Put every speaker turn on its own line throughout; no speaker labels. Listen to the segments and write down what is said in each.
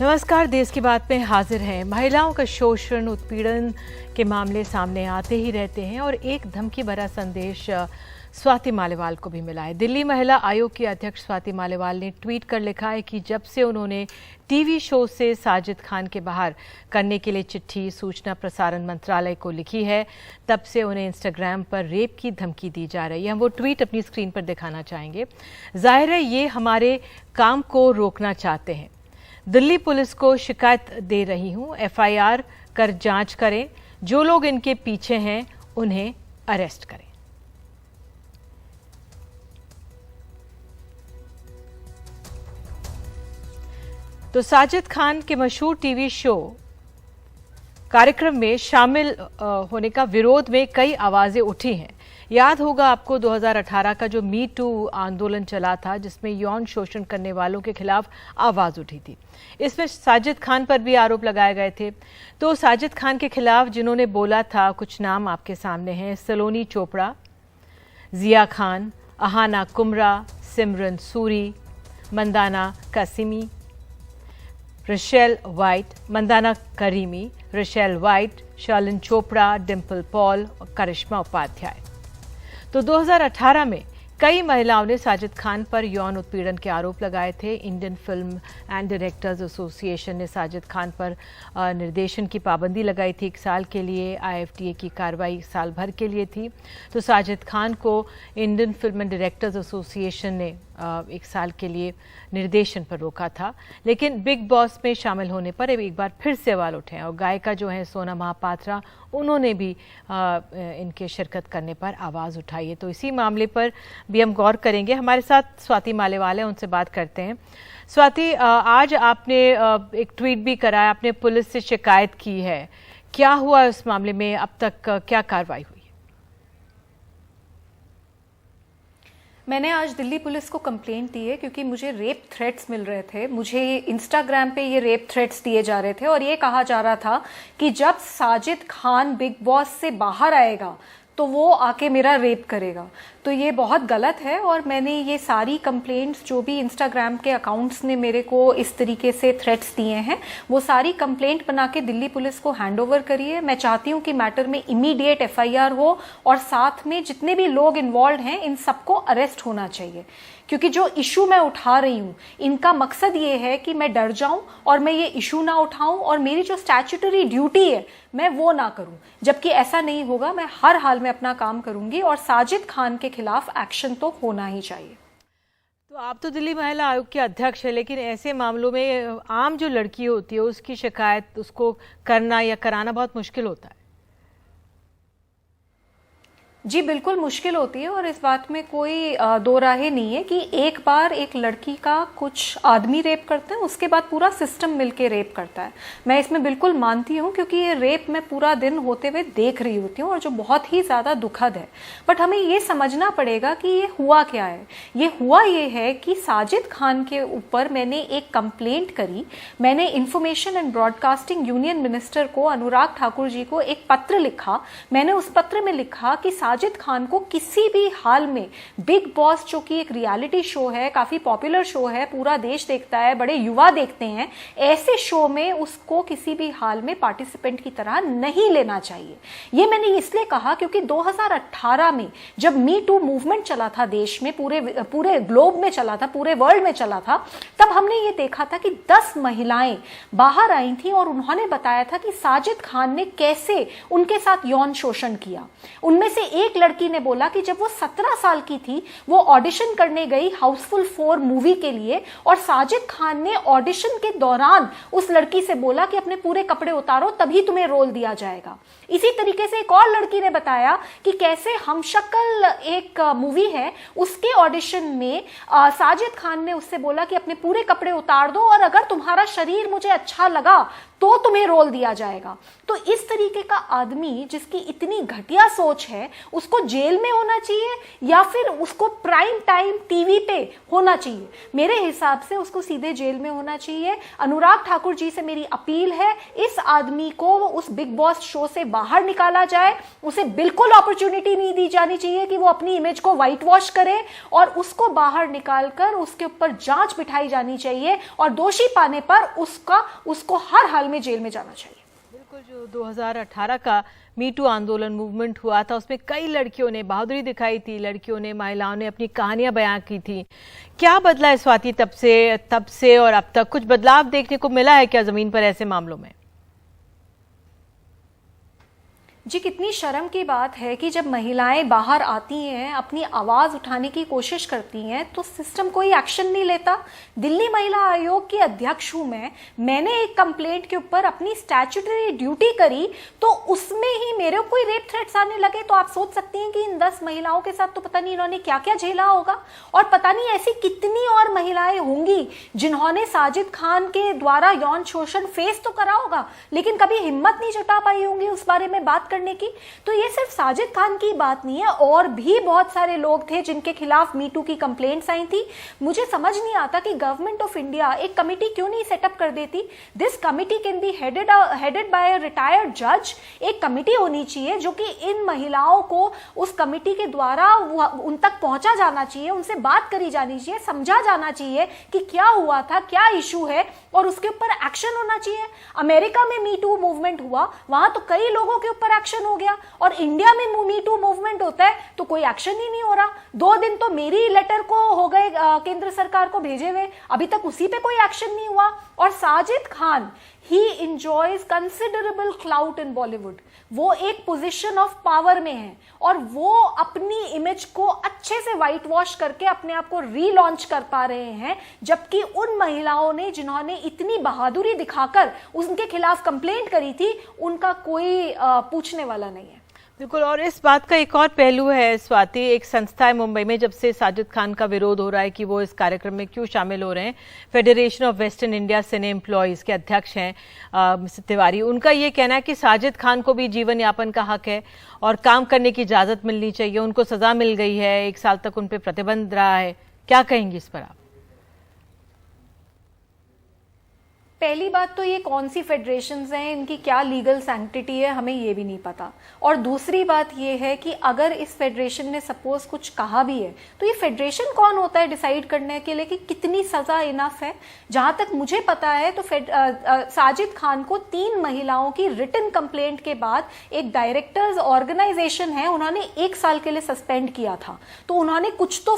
नमस्कार, देश की बात में हाजिर हैं। महिलाओं का शोषण उत्पीड़न के मामले सामने आते ही रहते हैं और एक धमकी भरा संदेश स्वाति मालीवाल को भी मिला है। दिल्ली महिला आयोग की अध्यक्ष स्वाति मालीवाल ने ट्वीट कर लिखा है कि जब से उन्होंने टीवी शो से साजिद खान के बाहर करने के लिए चिट्ठी सूचना प्रसारण मंत्रालय को लिखी है, तब से उन्हें इंस्टाग्राम पर रेप की धमकी दी जा रही है। हम वो ट्वीट अपनी स्क्रीन पर दिखाना चाहेंगे। जाहिर है ये हमारे काम को रोकना चाहते हैं। दिल्ली पुलिस को शिकायत दे रही हूं, एफआईआर कर जांच करें, जो लोग इनके पीछे हैं उन्हें अरेस्ट करें। तो साजिद खान के मशहूर टीवी शो कार्यक्रम में शामिल होने का विरोध में कई आवाजें उठी हैं। याद होगा आपको 2018 का जो मी टू आंदोलन चला था, जिसमें यौन शोषण करने वालों के खिलाफ आवाज उठी थी। इसमें साजिद खान पर भी आरोप लगाए गए थे। तो साजिद खान के खिलाफ जिन्होंने बोला था, कुछ नाम आपके सामने हैं: Saloni Chopra, Jiya Khan, Ahana Kumra, Simran Suri, Mandana Kasimi, Rochelle White, Mandana Karimi, Rochelle White, Shalin Chopra, Dimple Paul और करिश्मा उपाध्याय। तो 2018 में कई महिलाओं ने साजिद खान पर यौन उत्पीड़न के आरोप लगाए थे। Indian film and directors association ने साजिद खान पर निर्देशन की पाबंदी लगाई थी 1 साल के लिए। आईएफटीए की कार्रवाई साल भर के लिए थी। तो साजिद खान को Indian film and directors association ने 1 साल के लिए निर्देशन पर रोका था। लेकिन बिग बॉस में शामिल होने पर एक बार फिर से सवाल उठे हैं और गायिका जो है सोनम महापात्रा, उन्होंने भी इनके शिरकत करने पर आवाज़ उठाई है। तो इसी मामले पर भी हम गौर करेंगे। हमारे साथ स्वाति मालीवाल है, उनसे बात करते हैं। स्वाति, आज आपने एक ट्वीट भी करा है, आपने पुलिस से शिकायत की है, क्या हुआ उस मामले में? अब तक क्या कार्रवाई हुई?
मैंने आज दिल्ली पुलिस को कंप्लेंट दी है क्योंकि मुझे रेप थ्रेट्स मिल रहे थे। मुझे इंस्टाग्राम पे ये रेप थ्रेट्स दिए जा रहे थे और ये कहा जा रहा था कि जब साजिद खान बिग बॉस से बाहर आएगा तो वो आके मेरा रेप करेगा। तो ये बहुत गलत है और मैंने ये सारी कंप्लेंट्स जो भी इंस्टाग्राम के अकाउंट्स ने मेरे को इस तरीके से थ्रेट्स दिए हैं, वो सारी कंप्लेंट बना के दिल्ली पुलिस को हैंड ओवर करी है। मैं चाहती हूँ कि मैटर में इमीडिएट एफआईआर हो और साथ में जितने भी लोग इन्वॉल्व हैं इन सबको अरेस्ट होना चाहिए, क्योंकि जो इशू मैं उठा रही हूँ इनका मकसद ये है कि मैं डर जाऊं और मैं ये इशू ना उठाऊं और मेरी जो स्टैट्यूटरी ड्यूटी है मैं वो ना करूं। जबकि ऐसा नहीं होगा, मैं हर हाल में अपना काम करूंगी और साजिद खान के खिलाफ एक्शन तो होना ही चाहिए।
तो आप तो दिल्ली महिला आयोग के अध्यक्ष है, लेकिन ऐसे मामलों में आम जो लड़की होती है उसकी शिकायत, उसको करना या कराना बहुत मुश्किल होता है।
जी बिल्कुल मुश्किल होती है और इस बात में कोई दो राहें नहीं है कि एक बार एक लड़की का कुछ आदमी रेप करते हैं, उसके बाद पूरा सिस्टम मिलके रेप करता है। मैं इसमें बिल्कुल मानती हूँ क्योंकि ये रेप मैं पूरा दिन होते हुए देख रही होती हूँ और जो बहुत ही ज़्यादा दुखद है। बट हमें ये समझना पड़ेगा कि ये हुआ क्या है। ये हुआ ये है कि साजिद खान के ऊपर मैंने एक कंप्लेंट करी। मैंने information and broadcasting union minister को, अनुराग ठाकुर जी को, एक पत्र लिखा। मैंने उस पत्र में लिखा कि साजिद खान को किसी भी हाल में बिग बॉस, जो कि एक रियलिटी शो है, काफी पॉपुलर शो है, पूरा देश देखता है, बड़े युवा देखते हैं, ऐसे शो में उसको किसी भी हाल में पार्टिसिपेंट की तरह नहीं लेना चाहिए। ये मैंने इसलिए कहा क्योंकि 2018 में जब मी टू मूवमेंट चला था देश में, पूरे ग्लोब में चला था, पूरे वर्ल्ड में चला था, तब हमने ये देखा था कि 10 महिलाएं बाहर आई थी और उन्होंने बताया था कि साजिद खान ने कैसे उनके साथ यौन शोषण किया। उनमें से एक लड़की ने बोला कि जब वो 17 साल की थी वो ऑडिशन करने गई हाउसफुल 4 मूवी के लिए और साजिद खान ने ऑडिशन के दौरान उस लड़की से बोला कि अपने पूरे कपड़े उतारो तभी तुम्हें रोल दिया जाएगा। इसी तरीके से एक और लड़की ने बताया कि कैसे हमशक्ल एक मूवी है, उसके ऑडिशन में साजिद खान ने उससे बोला कि अपने पूरे कपड़े उतार दो और अगर तुम्हारा शरीर मुझे अच्छा लगा तो तुम्हें रोल दिया जाएगा। तो इस तरीके का आदमी जिसकी इतनी घटिया सोच है, उसको जेल में होना चाहिए या फिर उसको प्राइम टाइम टीवी पे होना चाहिए? मेरे हिसाब से उसको सीधे जेल में होना चाहिए। अनुराग ठाकुर जी से मेरी अपील है, इस आदमी को उस बिग बॉस शो से बाहर निकाला जाए। उसे बिल्कुल अपॉर्चुनिटी नहीं दी जानी चाहिए कि वो अपनी इमेज को व्हाइट वॉश करे, और उसको बाहर निकालकर उसके ऊपर जांच बिठाई जानी चाहिए और दोषी पाने पर उसको हर हाल में जेल में जाना चाहिए।
बिल्कुल, जो 2018 का मी टू आंदोलन मूवमेंट हुआ था उसमें कई लड़कियों ने बहादुरी दिखाई थी, लड़कियों ने, महिलाओं ने अपनी कहानियां बयां की थी। क्या बदला है स्वाति तब से और अब तक? कुछ बदलाव देखने को मिला है क्या जमीन पर ऐसे मामलों में?
जी, कितनी शर्म की बात है कि जब महिलाएं बाहर आती हैं, अपनी आवाज उठाने की कोशिश करती हैं, तो सिस्टम कोई एक्शन नहीं लेता। दिल्ली महिला आयोग की अध्यक्ष हूं मैंने एक कंप्लेंट के ऊपर अपनी स्टैट्यूटरी ड्यूटी करी, तो उसमें ही मेरे कोई रेप थ्रेट्स आने लगे। तो आप सोच सकती हैं कि इन 10 महिलाओं के साथ तो पता नहीं इन्होंने क्या क्या झेला होगा, और पता नहीं ऐसी कितनी और महिलाएं होंगी जिन्होंने साजिद खान के द्वारा यौन शोषण फेस तो करा होगा, लेकिन कभी हिम्मत नहीं जुटा पाई होंगी उस बारे में बात करने की। तो ये सिर्फ साजिद खान की बात नहीं है, और भी बहुत सारे लोग थे जिनके खिलाफ मी टू की कंप्लेंट्स आई थी। मुझे समझ नहीं आता कि गवर्नमेंट ऑफ इंडिया एक कमिटी क्यों नहीं सेटअप कर देती। This committee can be headed by a retired जज। एक कमिटी होनी चाहिए जो कि इन महिलाओं को उस कमिटी के द्वारा उन तक पहुंचा जाना चाहिए, उनसे बात करी जानी चाहिए, समझा जाना चाहिए कि क्या हुआ था, क्या इशू है, और उसके ऊपर एक्शन होना चाहिए। अमेरिका में मी टू मूवमेंट हुआ, वहां तो कई लोगों के ऊपर एक्शन हो गया, और इंडिया में मी टू मूवमेंट होता है तो कोई एक्शन ही नहीं हो रहा। 2 दिन तो मेरी लेटर को हो गए केंद्र सरकार को भेजे हुए, अभी तक उसी पे कोई एक्शन नहीं हुआ। और Sajid Khan, he enjoys considerable clout in Bollywood. वो एक पोजीशन ऑफ पावर में है, और वो अपनी इमेज को अच्छे से व्हाइट वॉश करके अपने आप को रीलॉन्च कर पा रहे हैं, जबकि उन महिलाओं ने जिन्होंने इतनी बहादुरी दिखाकर उनके खिलाफ कंप्लेंट करी थी, उनका कोई पूछने वाला नहीं है।
बिल्कुल, और इस बात का एक और पहलू है स्वाति, एक संस्था है मुंबई में, जब से साजिद खान का विरोध हो रहा है कि वो इस कार्यक्रम में क्यों शामिल हो रहे हैं, federation of western India cine employees के अध्यक्ष हैं मिस्टर तिवारी। उनका ये कहना है कि साजिद खान को भी जीवन यापन का हक है और काम करने की इजाजत मिलनी चाहिए। उनको सजा मिल गई है, 1 साल तक उन पर प्रतिबंध रहा है। क्या कहेंगी इस पर आप?
पहली बात तो ये कौन सी फेडरेशंस हैं, इनकी क्या लीगल सैंक्टिटी है, हमें ये भी नहीं पता। और दूसरी बात ये है कि अगर इस फेडरेशन ने सपोज कुछ कहा भी है, तो ये फेडरेशन कौन होता है डिसाइड करने के लिए कि कितनी सजा इनफ है? जहां तक मुझे पता है तो साजिद खान को 3 महिलाओं की रिटन कंप्लेंट के बाद एक डायरेक्टर्स ऑर्गेनाइजेशन है, उन्होंने 1 साल के लिए सस्पेंड किया था। तो उन्होंने कुछ तो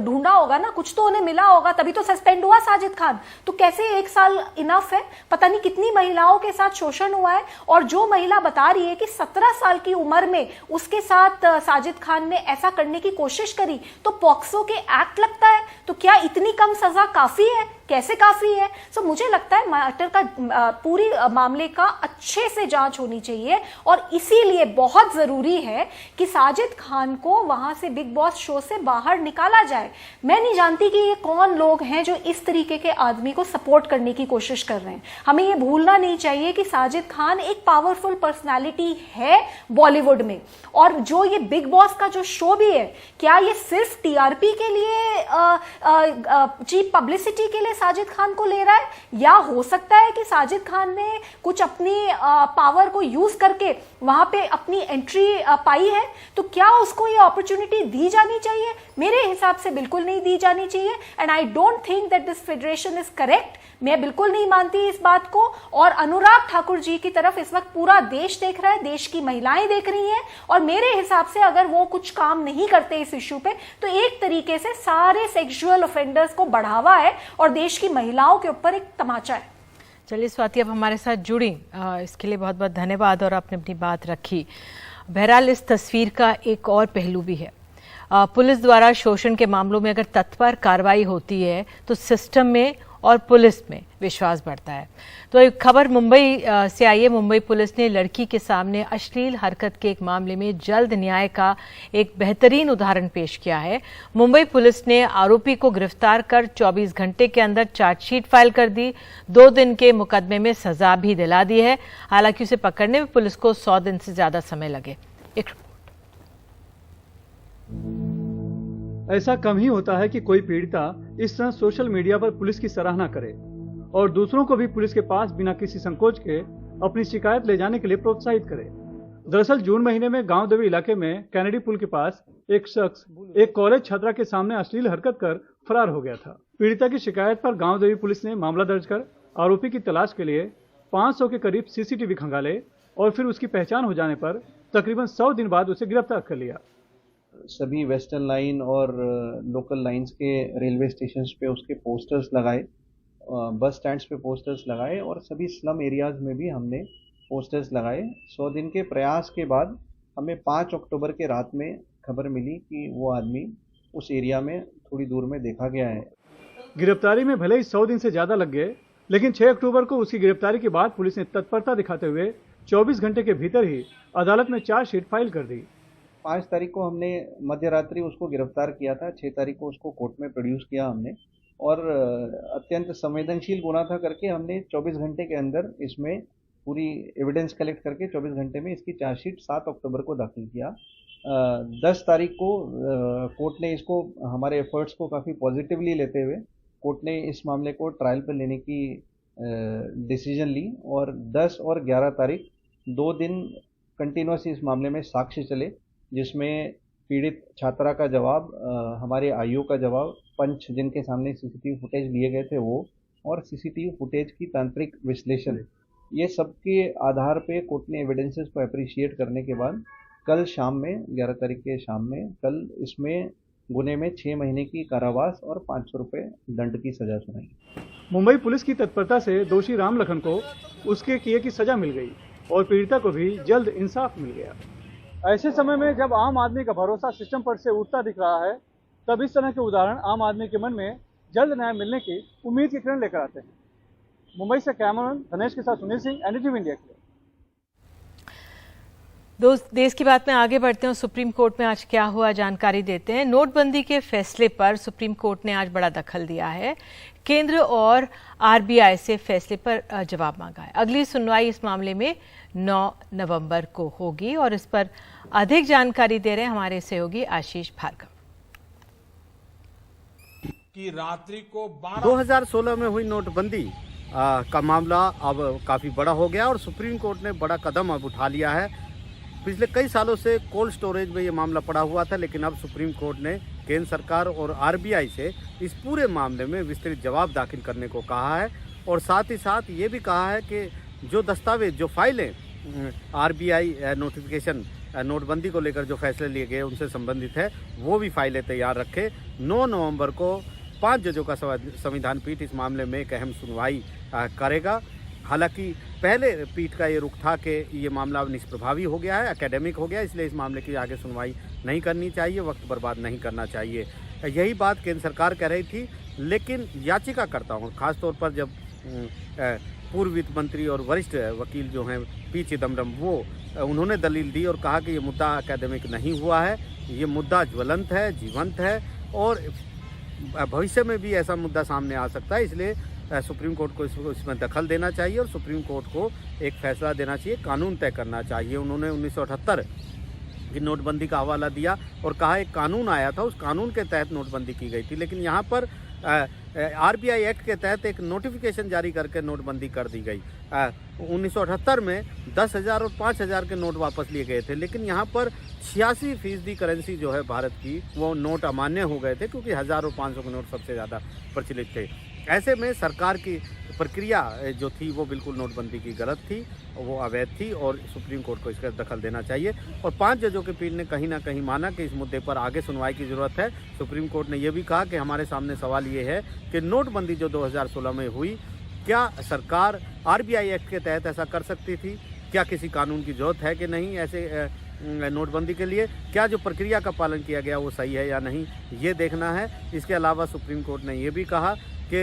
ढूंढा होगा ना, कुछ तो उन्हें मिला होगा, तभी तो सस्पेंड हुआ साजिद खान। तो कैसे 1 साल इनफ है? पता नहीं कितनी महिलाओं के साथ शोषण हुआ है, और जो महिला बता रही है कि 17 साल की उम्र में उसके साथ साजिद खान ने ऐसा करने की कोशिश करी, तो पॉक्सो के एक्ट लगता है। तो क्या इतनी कम सजा काफी है? कैसे काफी है? सो मुझे लगता है मैटर का पूरी मामले का अच्छे से जांच होनी चाहिए, और इसीलिए बहुत जरूरी है कि साजिद खान को वहां से बिग बॉस शो से बाहर निकाला जाए। मैं नहीं जानती कि ये कौन लोग हैं जो इस तरीके के आदमी को सपोर्ट करने की कोशिश कर रहे हैं। हमें ये भूलना नहीं चाहिए कि साजिद खान एक पावरफुल पर्सनालिटी है बॉलीवुड में, और जो ये बिग बॉस का जो शो भी है, क्या ये सिर्फ टीआरपी के लिए, चीप पब्लिसिटी के लिए साजिद खान को ले रहा है, या हो सकता है कि साजिद खान ने कुछ अपनी पावर को यूज करके वहां पे अपनी एंट्री पाई है? तो क्या उसको ये अपॉर्चुनिटी दी जानी चाहिए? मेरे हिसाब से बिल्कुल नहीं दी जानी चाहिए, and I don't think that this federation is correct. मैं बिल्कुल नहीं मानती इस बात को, और अनुराग ठाकुर जी की तरफ इस वक्त पूरा देश देख रहा है, देश की महिलाएं देख रही हैं, और मेरे हिसाब से अगर वो कुछ काम नहीं करते इस इश्यू पे, तो एक तरीके से सारे सेक्सुअल ऑफेंडर्स को बढ़ावा है और देश की महिलाओं के ऊपर एक तमाचा है।
चलिए स्वाति, अब हमारे साथ जुड़ी, इसके लिए बहुत बहुत धन्यवाद, और आपने अपनी बात रखी। बहरहाल इस तस्वीर का एक और पहलू भी है। पुलिस द्वारा शोषण के मामलों में अगर तत्पर कार्रवाई होती है तो सिस्टम में और पुलिस में विश्वास बढ़ता है। तो एक खबर मुंबई से आई है। मुंबई पुलिस ने लड़की के सामने अश्लील हरकत के एक मामले में जल्द न्याय का एक बेहतरीन उदाहरण पेश किया है। मुंबई पुलिस ने आरोपी को गिरफ्तार कर 24 घंटे के अंदर चार्जशीट फाइल कर दी। 2 दिन के मुकदमे में सजा भी दिला दी है। हालांकि उसे पकड़ने में पुलिस को 100 दिन से ज्यादा समय लगे। एक
ऐसा कम ही होता है कि कोई पीड़िता इस तरह सोशल मीडिया पर पुलिस की सराहना करे और दूसरों को भी पुलिस के पास बिना किसी संकोच के अपनी शिकायत ले जाने के लिए प्रोत्साहित करे। दरअसल जून महीने में गांव देवी इलाके में कैनेडी पुल के पास एक शख्स एक कॉलेज छात्रा के सामने अश्लील हरकत कर फरार हो गया था। पीड़िता की शिकायत पर गांव देवी पुलिस ने मामला दर्ज कर आरोपी की तलाश के लिए 500 के करीब सीसीटीवी खंगाले और फिर उसकी पहचान हो जाने पर तकरीबन 100 दिन बाद उसे गिरफ्तार कर लिया।
सभी वेस्टर्न लाइन और लोकल लाइंस के रेलवे स्टेशन पे उसके पोस्टर्स लगाए, बस स्टैंड्स पे पोस्टर्स लगाए और सभी स्लम एरियाज में भी हमने पोस्टर्स लगाए। 100 दिन के प्रयास के बाद हमें 5 अक्टूबर के रात में खबर मिली कि वो आदमी उस एरिया में थोड़ी दूर में देखा गया है।
गिरफ्तारी में भले ही 100 दिन से ज्यादा लग गए, लेकिन 6 अक्टूबर को उसकी गिरफ्तारी के बाद पुलिस ने तत्परता दिखाते हुए 24 घंटे के भीतर ही अदालत में चार्जशीट फाइल कर दी।
5 तारीख को हमने मध्य रात्रि उसको गिरफ्तार किया था। 6 तारीख को उसको कोर्ट में प्रोड्यूस किया हमने और अत्यंत संवेदनशील गुना था करके हमने 24 घंटे के अंदर इसमें पूरी एविडेंस कलेक्ट करके 24 घंटे में इसकी चार्जशीट 7 अक्टूबर को दाखिल किया। 10 तारीख को कोर्ट ने इसको हमारे एफर्ट्स को काफ़ी पॉजिटिवली लेते हुए कोर्ट ने इस मामले को ट्रायल पर लेने की डिसीजन ली और 10 और 11 तारीख 2 दिन कंटिन्यूस इस मामले में साक्ष्य चले, जिसमें पीड़ित छात्रा का जवाब, हमारे आईओ का जवाब, पंच जिनके सामने सीसीटीवी फुटेज लिए गए थे वो, और सीसीटीवी फुटेज की तांत्रिक विश्लेषण, ये सब के आधार पे कोर्ट ने एविडेंसेस को अप्रिशिएट करने के बाद कल शाम में 11 तारीख के शाम में कल इसमें गुने में 6 महीने की कारावास और 500 रुपये दंड की सजा सुनाई।
मुंबई पुलिस की तत्परता से दोषी राम लखन को उसके किए की सजा मिल गई और पीड़िता को भी जल्द इंसाफ मिल गया। ऐसे समय में जब आम आदमी का भरोसा सिस्टम पर से उठता दिख रहा है, तब इस तरह के उदाहरण आम आदमी के मन में जल्द न्याय मिलने की उम्मीद की किरण लेकर आते हैं। मुंबई से कैमरामैन धनेश के साथ सुनील सिंह, एनडीटीवी इंडिया के लिए।
देश की बात में आगे बढ़ते हैं। सुप्रीम कोर्ट में आज क्या हुआ, जानकारी देते हैं। नोटबंदी के फैसले पर सुप्रीम कोर्ट ने आज बड़ा दखल दिया है। केंद्र और आरबीआई से फैसले पर जवाब मांगा है। अगली सुनवाई इस मामले में 9 नवंबर को होगी और इस पर अधिक जानकारी दे रहे हैं हमारे सहयोगी आशीष भार्गव।
की रात्रि को
2016 में हुई नोटबंदी का मामला अब काफी बड़ा हो गया और सुप्रीम कोर्ट ने बड़ा कदम अब उठा लिया है। पिछले कई सालों से कोल्ड स्टोरेज में ये मामला पड़ा हुआ था, लेकिन अब सुप्रीम कोर्ट ने केंद्र सरकार और आरबीआई से इस पूरे मामले में विस्तृत जवाब दाखिल करने को कहा है और साथ ही साथ ये भी कहा है कि जो दस्तावेज, जो फाइलें आरबीआई नोटिफिकेशन नोटबंदी को लेकर जो फैसले लिए गए उनसे संबंधित है, वो भी फाइलें तैयार रखे। 9 नवंबर को 5 जजों का संविधान पीठ इस मामले में एक अहम सुनवाई करेगा। हालांकि पहले पीठ का ये रुख था कि ये मामला निष्प्रभावी हो गया है, एकेडमिक हो गया, इसलिए इस मामले की आगे सुनवाई नहीं करनी चाहिए, वक्त बर्बाद नहीं करना चाहिए। यही बात केंद्र सरकार कह रही थी, लेकिन याचिकाकर्ताओं, खासतौर पर जब पूर्व वित्त मंत्री और वरिष्ठ वकील जो हैं पी चिदम्बरम, वो उन्होंने दलील दी और कहा कि ये मुद्दा एकेडमिक नहीं हुआ है, ये मुद्दा ज्वलंत है, जीवंत है और भविष्य में भी ऐसा मुद्दा सामने आ सकता है। इसलिए सुप्रीम कोर्ट को इसमें दखल देना चाहिए और सुप्रीम कोर्ट को एक फैसला देना चाहिए, कानून तय करना चाहिए। उन्होंने 1978 की नोटबंदी का हवाला दिया और कहा एक कानून आया था, उस कानून के तहत नोटबंदी की गई थी, लेकिन यहाँ पर आरबीआई एक्ट के तहत एक नोटिफिकेशन जारी करके नोटबंदी कर दी गई। 1978 में 10,000 और 5,000 के नोट वापस लिए गए थे, लेकिन यहाँ पर 86% करेंसी जो है भारत की, वो नोट अमान्य हो गए थे क्योंकि 1000 और 500 के नोट सबसे ज़्यादा प्रचलित थे। ऐसे में सरकार की प्रक्रिया जो थी वो बिल्कुल नोटबंदी की गलत थी, वो अवैध थी और सुप्रीम कोर्ट को इसका दखल देना चाहिए। और 5 जजों की पीठ ने कहीं ना कहीं माना कि इस मुद्दे पर आगे सुनवाई की ज़रूरत है। सुप्रीम कोर्ट ने यह भी कहा कि हमारे सामने सवाल ये है कि नोटबंदी जो 2016 में हुई, क्या सरकार आरबीआई एक्ट के तहत ऐसा कर सकती थी? क्या किसी कानून की जरूरत है कि नहीं ऐसे नोटबंदी के लिए? क्या जो प्रक्रिया का पालन किया गया वो सही है या नहीं, ये देखना है। इसके अलावा सुप्रीम कोर्ट ने ये भी कहा कि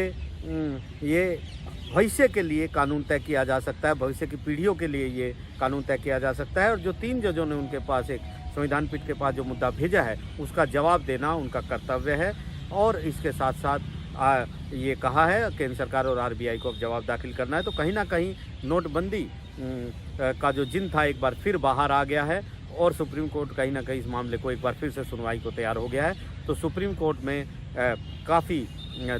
ये भविष्य के लिए कानून तय किया जा सकता है, भविष्य की पीढ़ियों के लिए ये कानून तय किया जा सकता है और जो 3 जजों ने उनके पास एक संविधान पीठ के पास जो मुद्दा भेजा है उसका जवाब देना उनका कर्तव्य है। और इसके साथ साथ ये कहा है केंद्र सरकार और आरबीआई को अब जवाब दाखिल करना है। तो कहीं ना कहीं नोटबंदी का जो जिन था एक बार फिर बाहर आ गया है और सुप्रीम कोर्ट कहीं ना कहीं इस मामले को एक बार फिर से सुनवाई को तैयार हो गया है। तो सुप्रीम कोर्ट में काफ़ी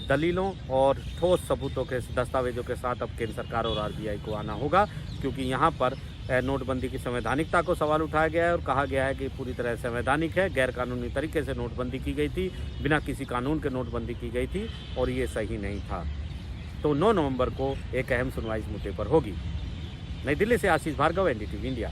दलीलों और ठोस सबूतों के दस्तावेजों के साथ अब केंद्र सरकार और आरबीआई को आना होगा, क्योंकि यहाँ पर नोटबंदी की संवैधानिकता को सवाल उठाया गया है और कहा गया है कि पूरी तरह संवैधानिक है, गैर कानूनी तरीके से नोटबंदी की गई थी, बिना किसी कानून के नोटबंदी की गई थी और ये सही नहीं था। तो 9 नवंबर को एक अहम सुनवाई इस मुद्दे पर होगी। नई दिल्ली से आशीष भार्गव, एनडीटीवी इंडिया।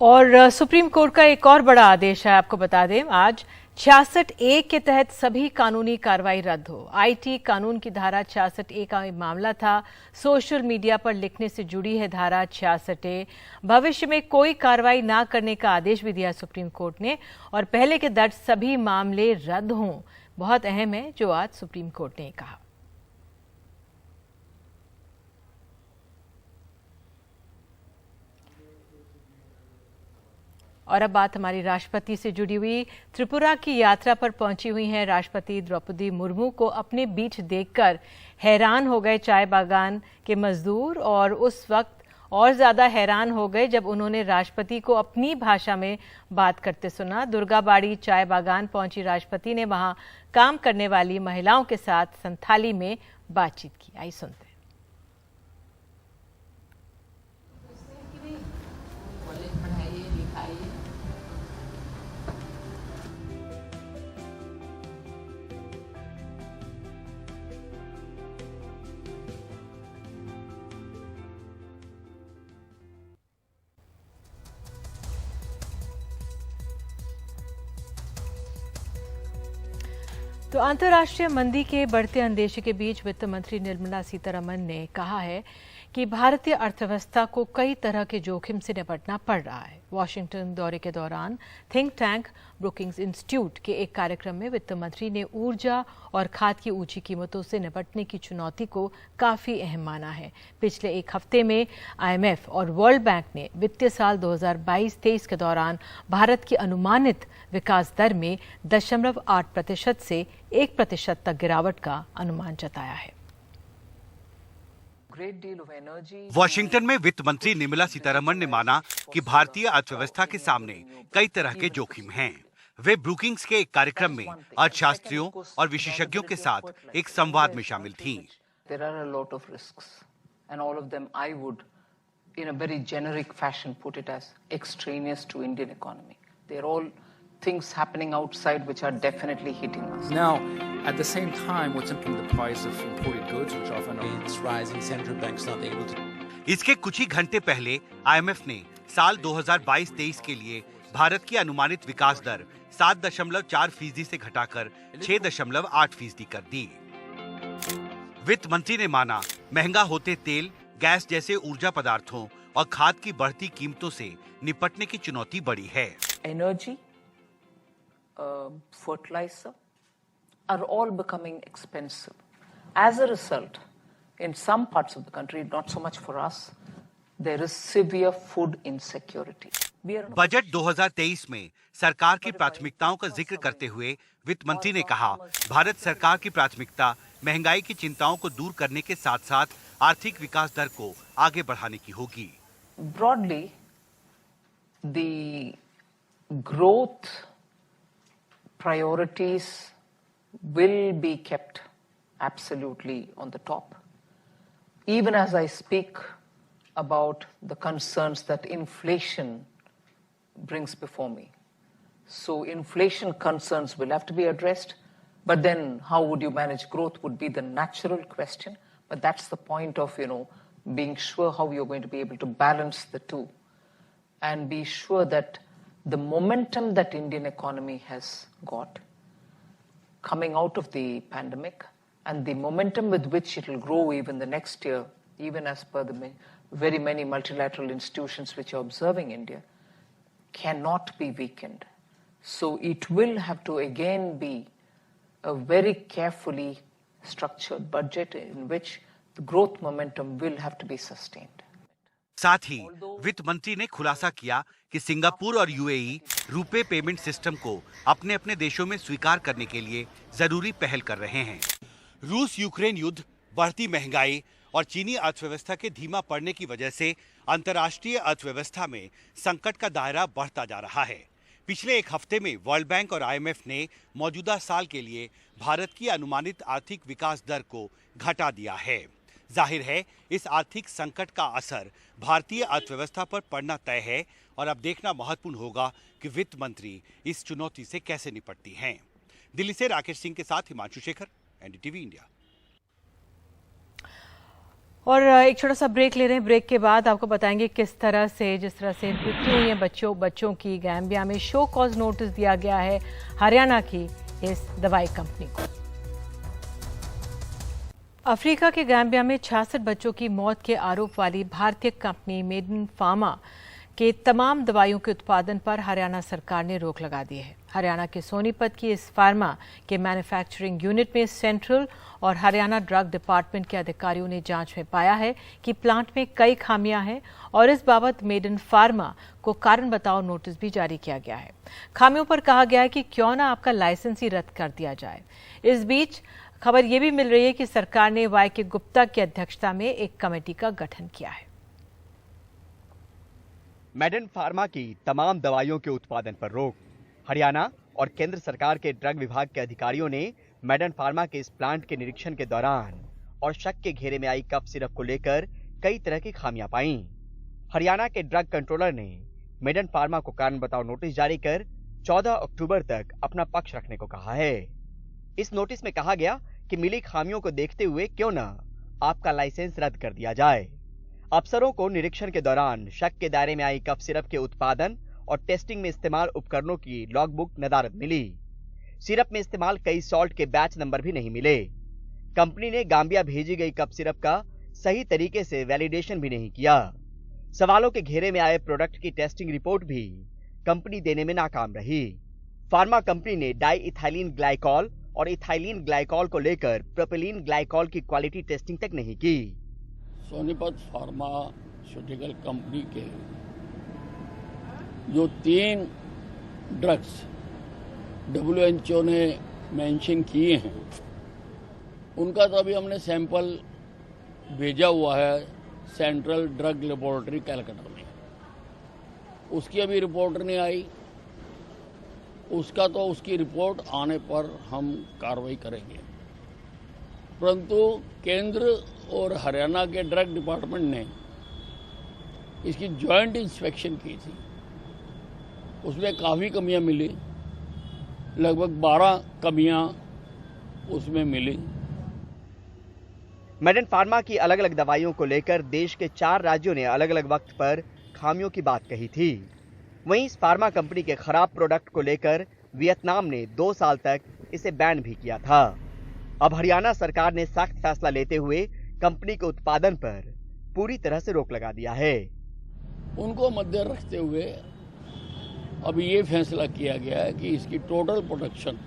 और सुप्रीम कोर्ट का एक और बड़ा आदेश है, आपको बता दें, आज 66A के तहत सभी कानूनी कार्रवाई रद्द हो। आईटी कानून की धारा 66A का मामला था। सोशल मीडिया पर लिखने से जुड़ी है धारा 66A। भविष्य में कोई कार्रवाई ना करने का आदेश भी दिया सुप्रीम कोर्ट ने और पहले के दर्ज सभी मामले रद्द हों। बहुत अहम है जो आज सुप्रीम कोर्ट ने कहा। और अब बात हमारी राष्ट्रपति से जुड़ी हुई। त्रिपुरा की यात्रा पर पहुंची हुई हैं राष्ट्रपति द्रौपदी मुर्मू को अपने बीच देखकर हैरान हो गए चाय बागान के मजदूर और उस वक्त और ज्यादा हैरान हो गए जब उन्होंने राष्ट्रपति को अपनी भाषा में बात करते सुना। दुर्गाबाड़ी चाय बागान पहुंची राष्ट्रपति ने वहां काम करने वाली महिलाओं के साथ संथाली में बातचीत की। आइए सुनते हैं। तो अंतर्राष्ट्रीय मंदी के बढ़ते अंदेशे के बीच वित्त मंत्री निर्मला सीतारमण ने कहा है कि भारतीय अर्थव्यवस्था को कई तरह के जोखिम से निपटना पड़ रहा है। वॉशिंगटन दौरे के दौरान थिंक टैंक ब्रुकिंग्स इंस्टीट्यूट के एक कार्यक्रम में वित्त मंत्री ने ऊर्जा और खाद की ऊंची कीमतों से निपटने की चुनौती को काफी अहम माना है। पिछले एक हफ्ते में आईएमएफ और वर्ल्ड बैंक ने वित्तीय साल 2022-23 के दौरान भारत की अनुमानित विकास दर में 0.8% से 1% तक गिरावट का अनुमान जताया है।
वॉशिंगटन में वित्त मंत्री निर्मला सीतारमण ने माना कि भारतीय अर्थव्यवस्था के सामने कई तरह के जोखिम हैं। वे ब्रुकिंग्स के एक कार्यक्रम में अर्थशास्त्रियों और विशेषज्ञों के साथ एक संवाद में शामिल थीं।
There are a lot of risks, and all of them I would, in a very generic fashion, put it as extraneous to Indian economy. They're all things happening outside which are definitely hitting us.
Now, at the same time, what's impacting the price of imported goods, which often
It's rising. Central banks not able to.
इसके कुछ ही घंटे पहले IMF ने साल 2022-23 के लिए भारत की अनुमानित विकास दर 7.4% से घटाकर 6.8% कर दी। वित्त मंत्री ने माना महंगा होते तेल, गैस जैसे ऊर्जा पदार्थों और खाद की बढ़ती कीमतों से निपटने की चुनौती बड़ी है।
Energy, fertilizer are all becoming expensive. As a result, in some parts of the country, not so much for us, there is severe food insecurity.
Budget 2023 में सरकार की प्राथमिकताओं का जिक्र करते हुए वित्त मंत्री ने कहा, भारत सरकार की प्राथमिकता महंगाई की चिंताओं को दूर करने के साथ-साथ आर्थिक विकास दर को आगे बढ़ाने की होगी।
Broadly, the growth priorities will be kept absolutely on the top. Even as I speak about the concerns that inflation brings before me. So inflation concerns will have to be addressed, but then how would you manage growth would be the natural question. But that's the point of, being sure how you're going to be able to balance the two and be sure that the momentum that Indian economy has got coming out of the pandemic and the momentum with which it will grow even the next year, even as per the very many multilateral institutions which are observing India, cannot be weakened. So it will have to again be a very carefully structured budget in which the growth momentum will have to be sustained.
साथ ही वित्त मंत्री ने खुलासा किया कि Singapore और UAE RuPay payment system को अपने अपने देशों में स्वीकार करने के लिए जरूरी पहल कर रहे हैं। रूस यूक्रेन युद्ध, बढ़ती महंगाई और चीनी अर्थव्यवस्था के धीमा पड़ने की वजह से अंतर्राष्ट्रीय अर्थव्यवस्था में संकट का दायरा बढ़ता जा रहा है। पिछले एक हफ्ते में वर्ल्ड बैंक और IMF ने मौजूदा साल के लिए भारत की अनुमानित आर्थिक विकास दर को घटा दिया है। जाहिर है इस आर्थिक संकट का असर भारतीय अर्थव्यवस्था पर पड़ना तय है और अब देखना महत्वपूर्ण होगा कि वित्त मंत्री इस चुनौती से कैसे निपटती हैं। दिल्ली से राकेश सिंह के साथ हिमांशु शेखर, NDTV इंडिया।
और एक छोटा सा ब्रेक ले रहे हैं। ब्रेक के बाद आपको बताएंगे जिस तरह से मृत्यु हुई है बच्चों की गैम्बिया में, शो कॉज नोटिस दिया गया है हरियाणा की इस दवाई कंपनी को। अफ्रीका के गैम्बिया में 66 बच्चों की मौत के आरोप वाली भारतीय कंपनी मेडन फार्मा के तमाम दवाइयों के उत्पादन पर हरियाणा सरकार ने रोक लगा दी है। हरियाणा के सोनीपत की इस फार्मा के मैन्युफैक्चरिंग यूनिट में सेंट्रल और हरियाणा ड्रग डिपार्टमेंट के अधिकारियों ने जांच में पाया है कि प्लांट में कई खामियां हैं और इस बाबत मेडन फार्मा को कारण बताओ नोटिस भी जारी किया गया है। खामियों पर कहा गया है कि क्यों ना आपका लाइसेंस ही रद्द कर दिया जाए। इस बीच खबर यह भी मिल रही है कि सरकार ने YK गुप्ता की अध्यक्षता में एक कमेटी का गठन किया है।
मेडन फार्मा की तमाम दवाइयों के उत्पादन पर रोक। हरियाणा और केंद्र सरकार के ड्रग विभाग के अधिकारियों ने मेडन फार्मा के इस प्लांट के निरीक्षण के दौरान और शक के घेरे में आई कफ सिरप को लेकर कई तरह की खामियां पाई। हरियाणा के ड्रग कंट्रोलर ने मेडन फार्मा को कारण बताओ नोटिस जारी कर 14 अक्टूबर तक अपना पक्ष रखने को कहा है। इस नोटिस में कहा गया कि मिली खामियों को देखते हुए क्यों न आपका लाइसेंस रद्द कर दिया जाए। अफसरों को निरीक्षण के दौरान शक के दायरे में आई कफ सिरप के उत्पादन और टेस्टिंग में इस्तेमाल उपकरणों की लॉगबुक नदारद मिली। सिरप में इस्तेमाल कई सॉल्ट के बैच नंबर भी नहीं मिले। कंपनी ने गांबिया भेजी गई कफ सिरप का सही तरीके से वैलिडेशन भी नहीं किया। सवालों के घेरे में आए प्रोडक्ट की टेस्टिंग रिपोर्ट भी कंपनी देने में नाकाम रही। फार्मा कंपनी ने डाई इथाइलिन ग्लाइकॉल और इथाइलिन ग्लाइकॉल को लेकर प्रोपिलीन ग्लाइकॉल की क्वालिटी टेस्टिंग तक नहीं की।
सोनीपत फार्मास्यूटिकल कंपनी के जो 3 ड्रग्स WHO ने मेंशन किए हैं उनका तो अभी हमने सैंपल भेजा हुआ है सेंट्रल ड्रग लेबोरेटरी कलकत्ता में। उसकी अभी रिपोर्ट नहीं आई। उसकी रिपोर्ट आने पर हम कार्रवाई करेंगे। परंतु केंद्र और हरियाणा के ड्रग डिपार्टमेंट ने इसकी जॉइंट इंस्पेक्शन की थी। उसमें काफ़ी कमियां मिली, लगभग 12 कमियां उसमें मिली।
मेडन फार्मा की अलग अलग दवाइयों को लेकर देश के 4 राज्यों ने अलग अलग वक्त पर खामियों की बात कही थी। वहीं इस फार्मा कंपनी के खराब प्रोडक्ट को लेकर वियतनाम ने 2 साल तक इसे बैन भी किया था। अब हरियाणा सरकार ने सख्त फैसला लेते हुए कंपनी के उत्पादन पर पूरी तरह से रोक लगा दिया है।
उनको मद्दे रखते हुए अब ये फैसला किया गया है कि इसकी टोटल प्रोडक्शन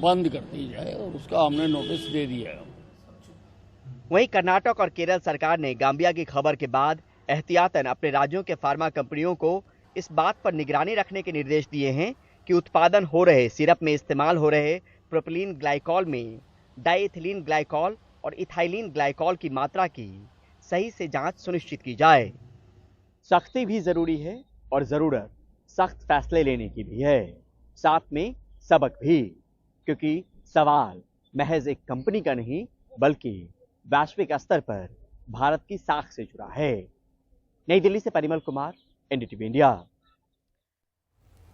बंद कर दी जाए और उसका हमने नोटिस दे दिया है।
वहीं कर्नाटक और केरल सरकार ने गांबिया की खबर के बाद एहतियातन अपने राज्यों के फार्मा कंपनियों को इस बात पर निगरानी रखने के निर्देश दिए हैं कि उत्पादन हो रहे सिरप में इस्तेमाल हो रहे प्रोपिलीन ग्लाइकॉल में डाइएथिलीन ग्लाइकॉल और इथाइलिन ग्लाइकॉल की मात्रा की सही से जांच सुनिश्चित की जाए। सख्ती भी जरूरी है और जरूरत सख्त फैसले लेने की भी है, साथ में सबक भी, क्योंकि सवाल महज एक कंपनी का नहीं बल्कि वैश्विक स्तर पर भारत की साख से जुड़ा है। नई दिल्ली से परिमल कुमार, NDTV इंडिया।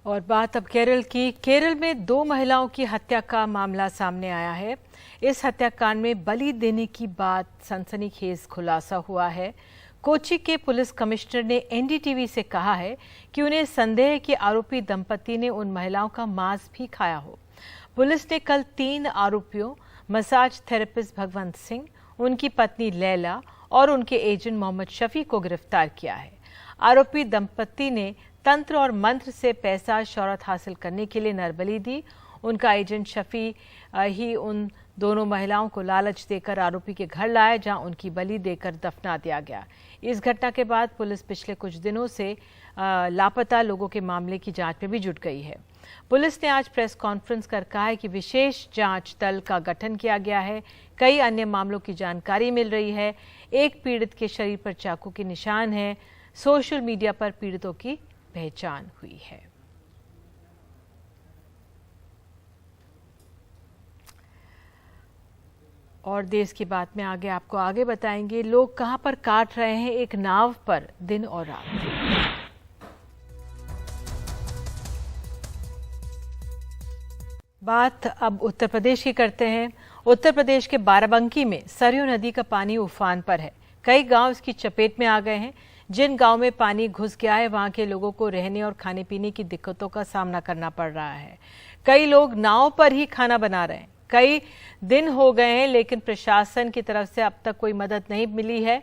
और बात अब केरल की। केरल में 2 महिलाओं की हत्या का मामला सामने आया है। इस हत्याकांड में बलि देने की बात सनसनीखेज खुलासा हुआ है। कोच्चि के पुलिस कमिश्नर ने NDTV से कहा है कि उन्हें संदेह है कि आरोपी दंपति ने उन महिलाओं का मांस भी खाया हो। पुलिस ने कल 3 आरोपियों मसाज थेरेपिस्ट भगवंत सिंह, उनकी पत्नी लैला और उनके एजेंट मोहम्मद शफी को गिरफ्तार किया है। आरोपी दंपति ने तंत्र और मंत्र से पैसा शौहरत हासिल करने के लिए नरबली दी। उनका एजेंट शफी ही उन दोनों महिलाओं को लालच देकर आरोपी के घर लाया, जहां उनकी बलि देकर दफना दिया गया। इस घटना के बाद पुलिस पिछले कुछ दिनों से लापता लोगों के मामले की जांच में भी जुट गई है। पुलिस ने आज प्रेस कॉन्फ्रेंस कर कहा है कि विशेष जांच दल का गठन किया गया है। कई अन्य मामलों की जानकारी मिल रही है। एक पीड़ित के शरीर पर चाकू के निशान हैं। सोशल मीडिया पर पीड़ितों की पहचान हुई है। और देश की बात में आपको आगे बताएंगे, लोग कहां पर काट रहे हैं एक नाव पर दिन और रात। बात अब उत्तर प्रदेश की करते हैं। उत्तर प्रदेश के बाराबंकी में सरयू नदी का पानी उफान पर है। कई गांव इसकी चपेट में आ गए हैं। जिन गांव में पानी घुस गया है वहां के लोगों को रहने और खाने पीने की दिक्कतों का सामना करना पड़ रहा है। कई लोग नाव पर ही खाना बना रहे हैं। कई दिन हो गए हैं लेकिन प्रशासन की तरफ से अब तक कोई मदद नहीं मिली है।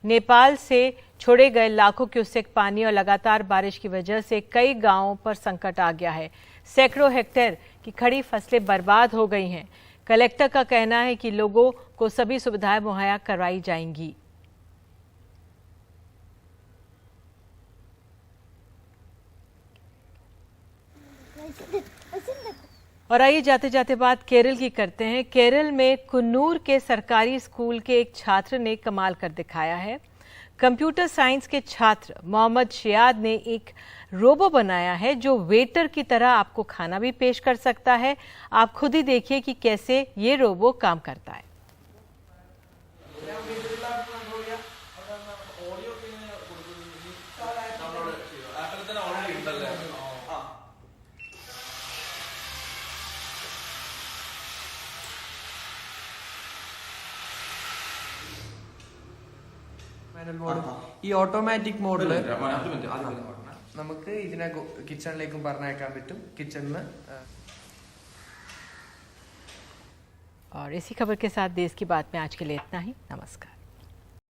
नेपाल से छोड़े गए लाखों क्यूसेक पानी और लगातार बारिश की वजह से कई गांवों पर संकट आ गया है। सैकड़ों हेक्टेयर की खड़ी फसलें बर्बाद हो गई हैं। कलेक्टर का कहना है कि लोगों को सभी सुविधाएं मुहैया करवाई जाएंगी। और आइए जाते जाते बात केरल की करते हैं। केरल में कुन्नूर के सरकारी स्कूल के एक छात्र ने कमाल कर दिखाया है। कंप्यूटर साइंस के छात्र मोहम्मद शियाद ने एक रोबो बनाया है जो वेटर की तरह आपको खाना भी पेश कर सकता है। आप खुद ही देखिए कि कैसे ये रोबो काम करता है।
ഈ ഓട്ടോമാറ്റിക് മോഡില് നമുക്ക് ഇതിനെ കിച്ചണിലേക്കും പറഞ്ഞയക്കാൻ പറ്റും। കിച്ചണിന്
और इसी खबर के साथ देश की बात में आज के लिए इतना ही। नमस्कार।